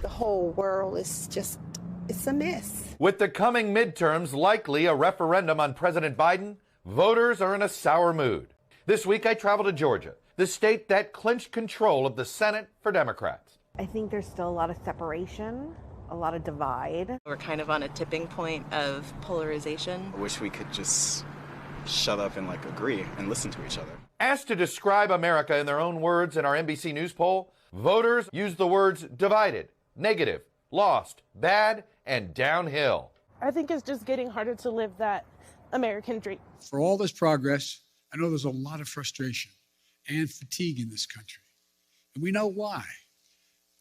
The whole world is just, it's a mess. With the coming midterms likely a referendum on President Biden, voters are in a sour mood. This week I traveled to Georgia, the state that clinched control of the Senate for Democrats. I think there's still a lot of separation, a lot of divide. We're kind of on a tipping point of polarization. I wish we could just shut up and agree and listen to each other. Asked to describe America in their own words in our NBC News poll, voters used the words divided, negative, lost, bad, and downhill. I think it's just getting harder to live that American dream. For all this progress, I know there's a lot of frustration and fatigue in this country. And we know why.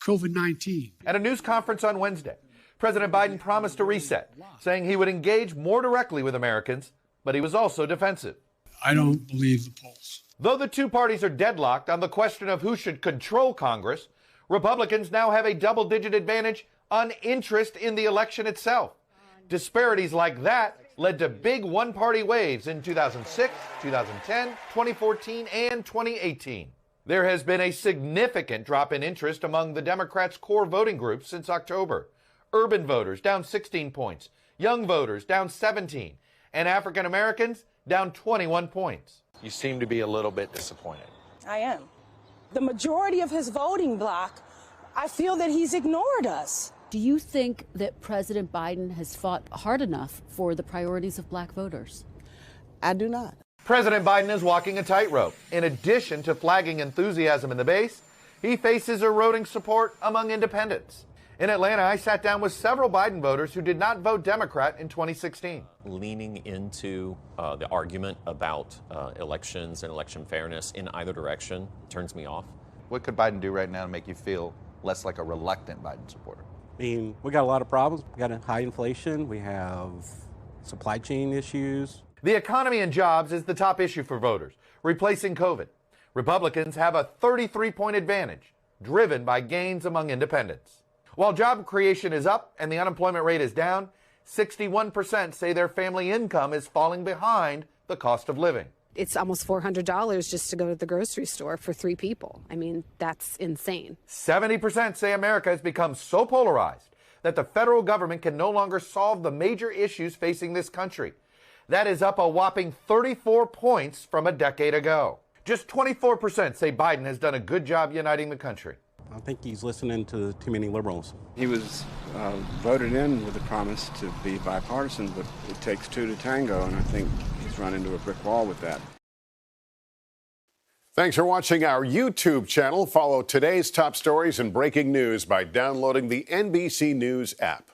COVID-19. At a news conference on Wednesday, President Biden promised a reset, saying he would engage more directly with Americans, but he was also defensive. I don't believe the polls. Though the two parties are deadlocked on the question of who should control Congress, Republicans now have a double-digit advantage on interest in the election itself. Disparities like that led to big one-party waves in 2006, 2010, 2014, and 2018. There has been a significant drop in interest among the Democrats' core voting groups since October. Urban voters down 16 points, young voters down 17, and African Americans down 21 points. You seem to be a little bit disappointed. I am. The majority of his voting bloc, I feel that he's ignored us. Do you think that President Biden has fought hard enough for the priorities of black voters? I do not. President Biden is walking a tightrope. In addition to flagging enthusiasm in the base, he faces eroding support among independents. In Atlanta, I sat down with several Biden voters who did not vote Democrat in 2016. Leaning into the argument about elections and election fairness in either direction turns me off. What could Biden do right now to make you feel less like a reluctant Biden supporter? I mean, we got a lot of problems. We got a high inflation. We have supply chain issues. The economy and jobs is the top issue for voters, replacing COVID. Republicans have a 33-point advantage, driven by gains among independents. While job creation is up and the unemployment rate is down, 61% say their family income is falling behind the cost of living. It's almost $400 just to go to the grocery store for 3 people. I mean, that's insane. 70% say America has become so polarized that the federal government can no longer solve the major issues facing this country. That is up a whopping 34 points from a decade ago. Just 24% say Biden has done a good job uniting the country. I think he's listening to too many liberals. He was voted in with a promise to be bipartisan, but it takes 2 to tango, and I think he's run into a brick wall with that. Thanks for watching our YouTube channel. Follow today's top stories and breaking news by downloading the NBC News app.